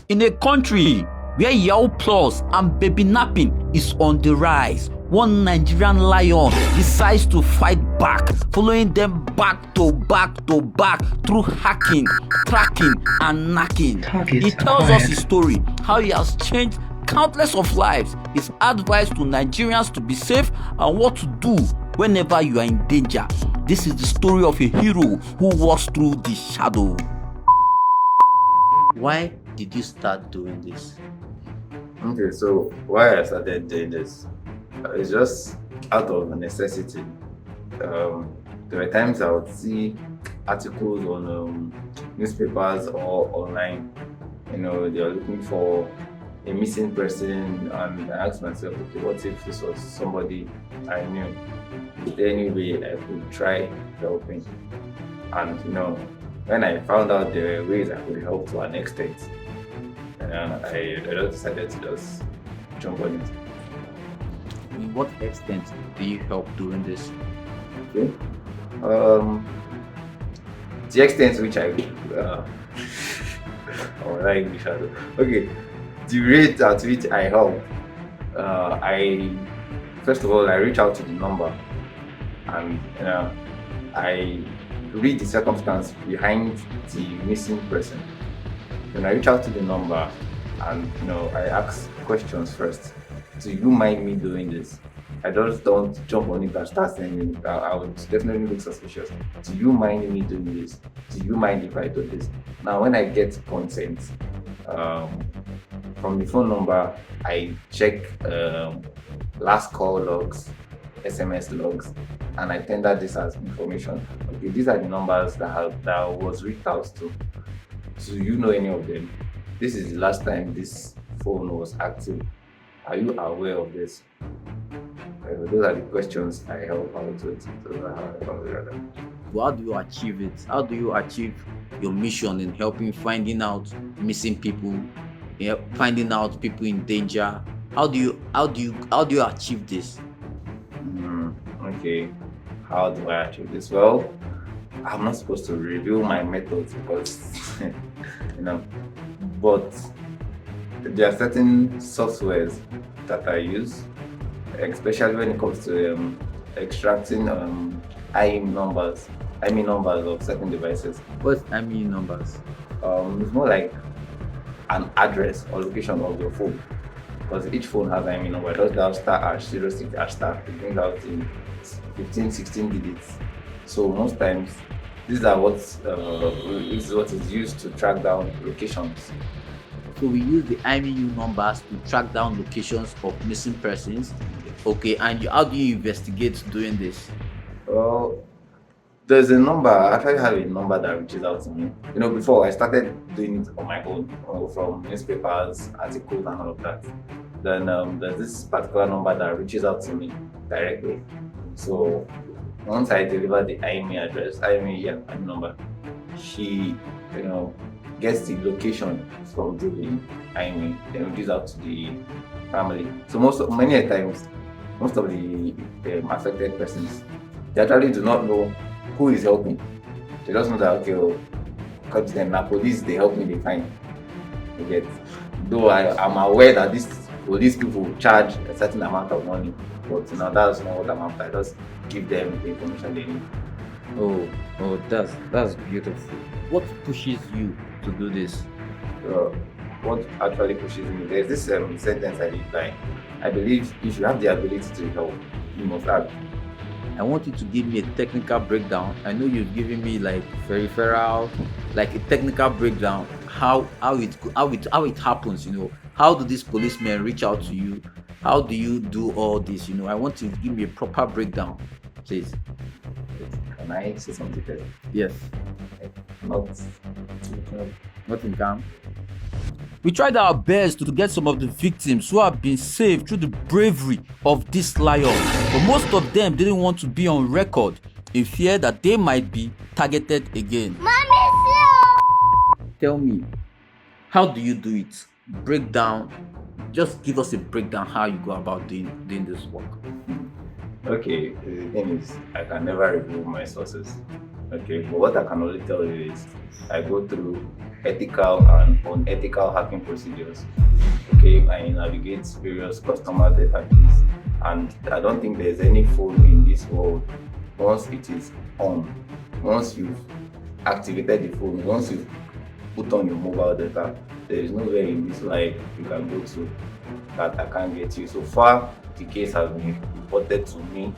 In a country where Yahoo Plus and baby napping is on the rise, one Nigerian lion decides to fight back, following them back to back through hacking, tracking, and knacking. He tells us his story, how he has changed countless of lives, his advice to Nigerians to be safe, and what to do whenever you are in danger. This is the story of a hero who walks through the shadow. Why did you start doing this? Okay, so why I started doing this, it's just out of necessity. There were times I would see articles on newspapers or online. They are looking for a missing person, and I asked myself, okay, what if this was somebody I knew? Is there any way I could try helping? And when I found out there were ways I could help to an extent, I just decided to just jump on it. In what extent do you help doing this? Okay. The extent which I okay, the rate at which I help, I first of all I reach out to the number, and I read the circumstance behind the missing person. When I reach out to the number, and I ask questions first. Do you mind me doing this? I just don't jump on it and start saying it. I would definitely look suspicious. Do you mind me doing this? Do you mind if I do this? Now, when I get consent from the phone number, I check last call logs, SMS logs, and I tender this as information. Okay, these are the numbers that was reached out to. Do you know any of them? This is the last time this phone was active. Are you aware of this? Those are the questions I help out with. How do you achieve it? How do you achieve your mission in helping finding out missing people, finding out people in danger? How do you achieve this? Okay, how do I achieve this? Well, I'm not supposed to reveal my methods because but there are certain softwares that I use, especially when it comes to extracting IME numbers of certain devices. What's IME numbers? It's more like an address or location of your phone, because each phone has IME number. It does dial *#06# it brings out in 15, 16 digits. So most times this is what is used to track down locations. So we use the IMEU numbers to track down locations of missing persons. Okay, and how do you investigate doing this? Well, there's a number. I actually have a number that reaches out to me. Before I started doing it on my own, from newspapers, articles, and all of that. Then there's this particular number that reaches out to me directly. So once I deliver the IME address, IME number, she, gets the location from the IME, then reaches out to the family. So many times, most of the affected persons, they actually do not know who is helping. They just know that, okay, because them now police, they help me, they find. You get. Though I'm aware that these people charge a certain amount of money, but that's not what I'm after. I just give them the information they need. Oh, that's beautiful. What pushes you to do this? What actually pushes me? There's this sentence I live by. I believe if you have the ability to help, you must act. I want you to give me a technical breakdown. I know you've given me like peripheral, like a technical breakdown. How it happens. How do these policemen reach out to you? How do you do all this? I want you to give me a proper breakdown, please. Can I say something first? Yes. Not in calm. We tried our best to get some of the victims who have been saved through the bravery of this lion, but most of them didn't want to be on record in fear that they might be targeted again. Tell me, how do you do it? Breakdown. Just give us a breakdown how you go about doing this work. Okay, the thing is, I can never reveal my sources. Okay, but what I can only tell you is I go through ethical and unethical hacking procedures. Okay, I navigate various customer databases, and I don't think there's any phone in this world once it is on, once you've activated the phone, once you've put on your mobile data, there is nowhere in this life you can go to that I can't get you. So far, the case has been reported to me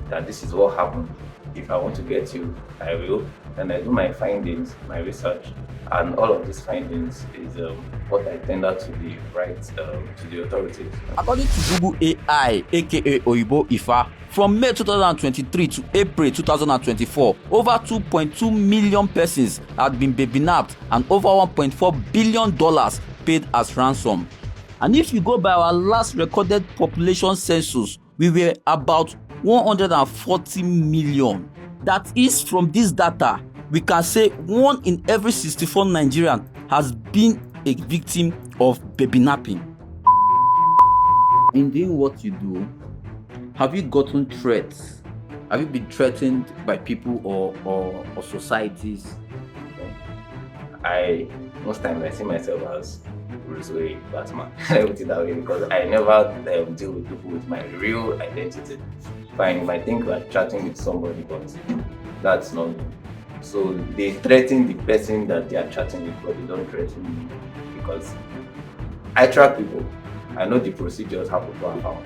that this is what happened. If I want to get you, I will. Then I do my findings, my research, and all of these findings is what I tender to the to the authorities. According to Google AI, aka Oyibo Ifa, from May 2023 to April 2024, over 2.2 million persons had been baby-napped and over $1.4 billion paid as ransom. And if you go by our last recorded population census, we were about 140 million. That is, from this data, we can say 1 in every 64 Nigerian has been a victim of baby napping. In doing what you do, have you gotten threats? Have you been threatened by people or societies? Most times I see myself as Bruce Wayne, Batman. I put it that way because I never deal with people with my real identity. Fine, you might think we're chatting with somebody, but that's not me. So they threaten the person that they are chatting with, but they don't threaten me because I track people. I know the procedures how people are found.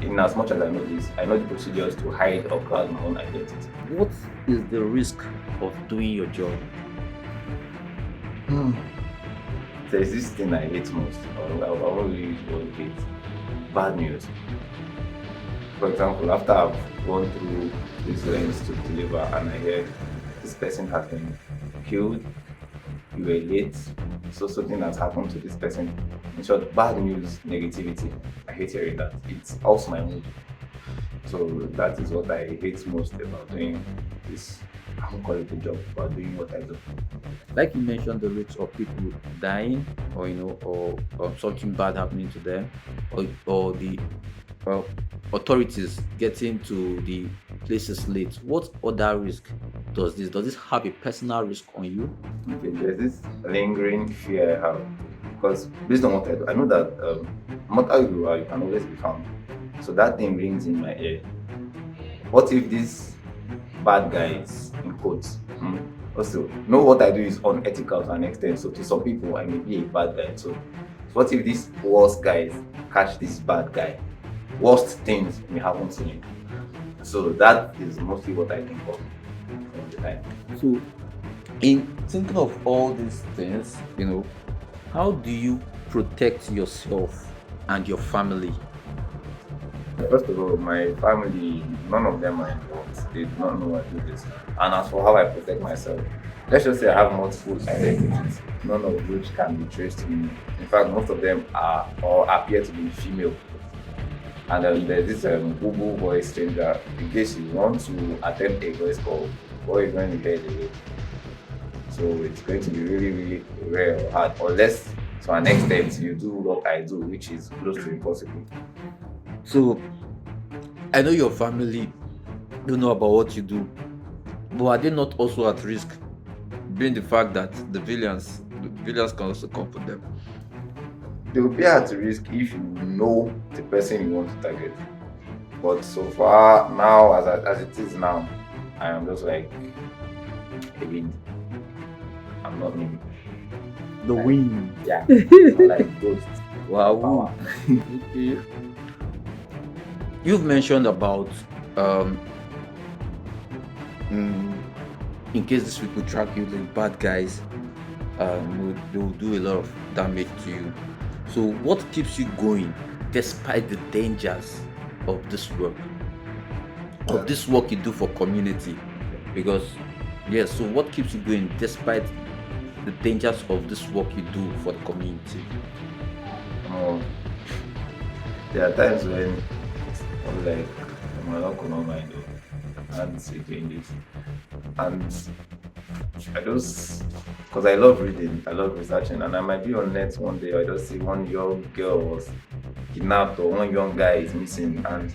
In as much as I know this, I know the procedures to hide or cloud my own identity. What is the risk of doing your job? There's this thing I hate most, or I won't really use the word hate. Bad news. For example, after I've gone through this lens to deliver and I hear this person has been killed, you were late, so something has happened to this person. In short, bad news, negativity. I hate hearing that. It offs my mood. So that is what I hate most about doing this. I won't call it a job, but doing what I do. Like you mentioned, the rates of people dying, or or something bad happening to them, or the authorities getting to the places late. What other risk does this? Does this have a personal risk on you? Okay, there's this lingering fear I have because based on what I do, I know that no matter who you are, you can always be found. So that thing rings in my ear. What if these bad guys, in quotes, also know what I do is unethical to an extent. So to some people, I may be a bad guy. So what if these worst guys catch this bad guy? Worst things may happen to him. So that is mostly what I think of all the time. So, in thinking of all these things, how do you protect yourself and your family? First of all, my family, none of them are involved. They do not know I do this. And as for how I protect myself, let's just say I have multiple identities, none of which can be traced to me. In fact, most of them are or appear to be female. And there's this Google voice changer. In case you want to attempt a voice call, or you're going to hear the way. So it's going to be really, really rare or hard, unless to an extent you do what I do, which is close to impossible. So, I know your family don't know about what you do, but are they not also at risk, being the fact that the villains can also come for them? They will be at risk if you know the person you want to target. But so far now, as it is now, I am just like a wind. I'm not me. The wind. Yeah. I'm like ghost. Wow. Power. Okay. You've mentioned about in case these people track you, the bad guys, they will do a lot of damage to you. So what keeps you going despite the dangers of this work? Of this work you do for community? Because so what keeps you going despite the dangers of this work you do for the community? There are times when I'm like, my uncle no mind and doing this. And I just, because I love reading, I love researching, and I might be on net one day, I just see one young girl was kidnapped or one young guy is missing, and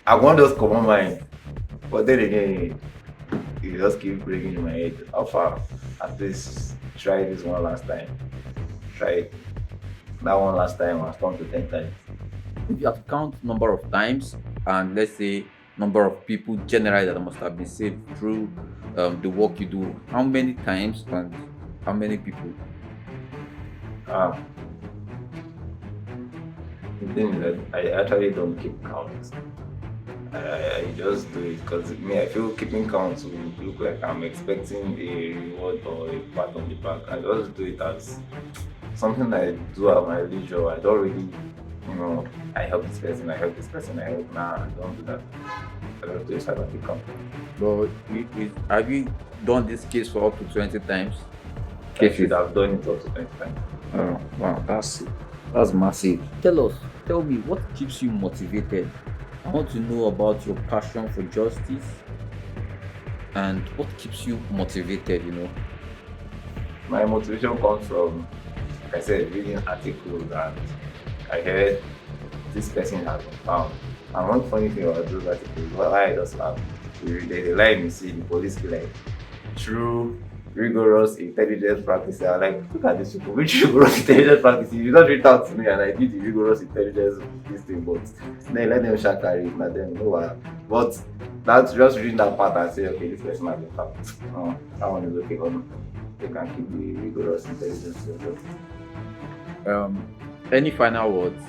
I want those common mind. But then again, you just keep bringing in my head. How far? At least try this one last time. Try it. That one last time has turned to 10 times. If you have to count number of times and let's say number of people generally that must have been saved through the work you do, how many times and how many people? Ah, the thing is that I actually don't keep count. I just do it because me, I feel keeping count will look like I'm expecting a reward or a pat on the back. I just do it as something I do at my leisure. I don't really, I help this person, I help this person, I help. Nah, I don't do that. I don't do it so I don't keep count. But have you done this case for up to 20 times? I should have done it up to 20 times. Oh, wow, that's massive. Tell me, what keeps you motivated? I want to know about your passion for justice and what keeps you motivated, My motivation comes from, like I said, reading articles and I heard this person has been found. And one funny thing about those articles, why I just laugh, they lie me see the police be like, true rigorous intelligence practice. I'm like, look at these people, which rigorous intelligence practice? You just reach out to me and I did the rigorous intelligence this thing, but then let them share carry it, and then but that's just reading that part and say, okay, this person has been found. No, that one is okay, they can keep the rigorous intelligence yourself. Any final words?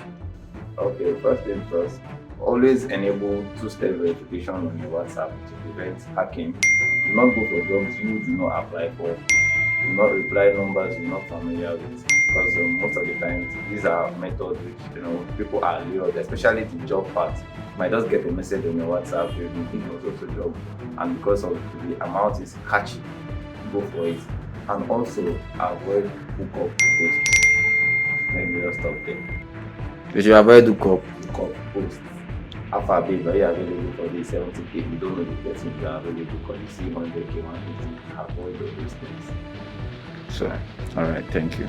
Okay, first thing first, always enable two-step verification on your WhatsApp to prevent hacking. Do not go for jobs you do not apply for. Do not reply numbers you're not familiar with. Because most of the times, these are methods which people are lured, especially the job part. You might just get a message on your WhatsApp, you're looking for social job, and because of the amount is catchy, go for it. And also avoid hookup posts. Let me just stop there. You should avoid hookup Posts. Alpha babe, are you available for the 70k? You don't know the person you are available for the 300k, 150. Avoid all those things. So, all right, thank you.